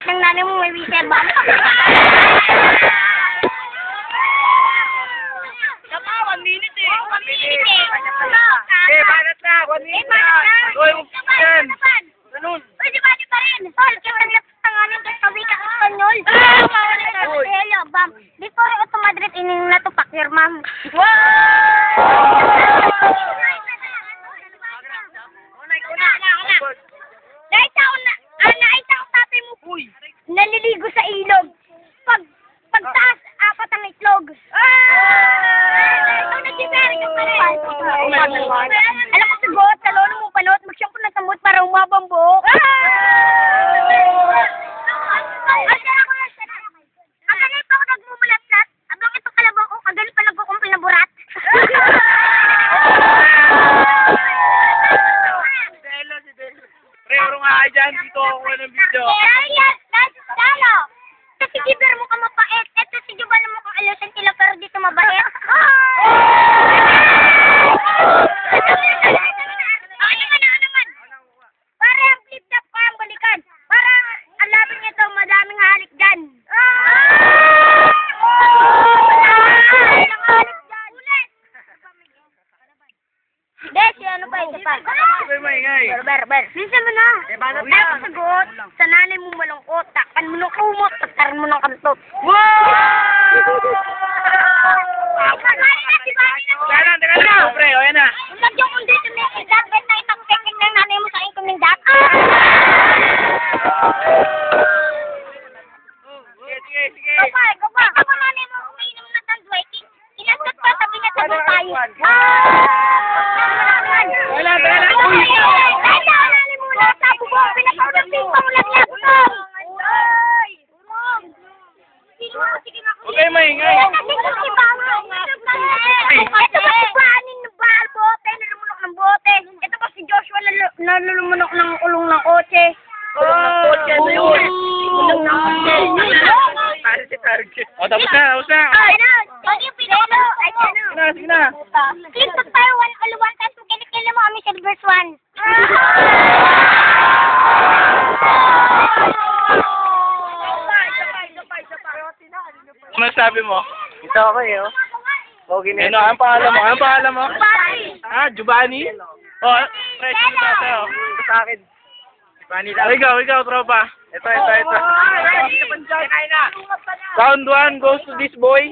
Nang nanay mo may wise bomb. Tama, 1 minute eh. 1 minute eh. Banat na, 1 minute na. Uy, yan. Ganun. Pwede ba rin? Tol, kaya naglapanganin kay Sabi ka Espanyol. Hello, bam. Before ito Madrid, ining na to pakir, ma'am. Naita ko tatay mo. Uy. Naliligo sa ilog. Pagtaas, 4 ang itlog. Ito, nagsisari ka pa rin. Alam ko sigot, sa lolo mo panot, magsiyampo na samot para umabang buhok. Ang galing pa ako nagmumulat-lat. Abang ito kalabaw ko, kagaling pa nagkukumpil na burat. Pre, uro nga dyan. Dito ako ng video. Dalo! Kasi giber mo ka mapait. Eto si Jubal mo kang alusan sila pero dito mabait. Ano naman? Para ang flip-flop ko ang balikan. Para ang laban nito, madaming halik dyan. Ulit! Des, ano pa ito pa? Pre, maingay. Ber. Minsan mo na. banat Ay, sagot. Sa nanay mo malungkot. Takpan mo ng kumot. Taktarin mo ng kantot. Teka na. Pre, o yan na. Unag yung undi to make it that. Bet na itang peking ng nanay mo sa income ng dat. Sige. Go pa. Ako nanay mo umiinom na ng dwaiting. Inagot pa, sabi niya sagot tayo. Wala. Uy! Kaya nanay mo na sa bubong. Pinakaunang pingpong laglag ko. Huwag kayo maingay. Ito pa si Panin ng bote, nalulunok ng bote. Ito pa si Joshua, nalulunok ng ulong ng kotse. Ulong ng kotse. O, tapos na. Ay, pag yung pinalo. Sige na. Click to tayo, 1 times. Kilikili mo kami sa verse 1. Ano sabi mo? Ito ako eh, oh. Pogi na Ano, ang pangalan mo? Bye! Ah, Giovanni? Oh, fresh dito sa'yo. Ito sa akin. Ikaw, tropa. Ito. Round 1 goes to this boy.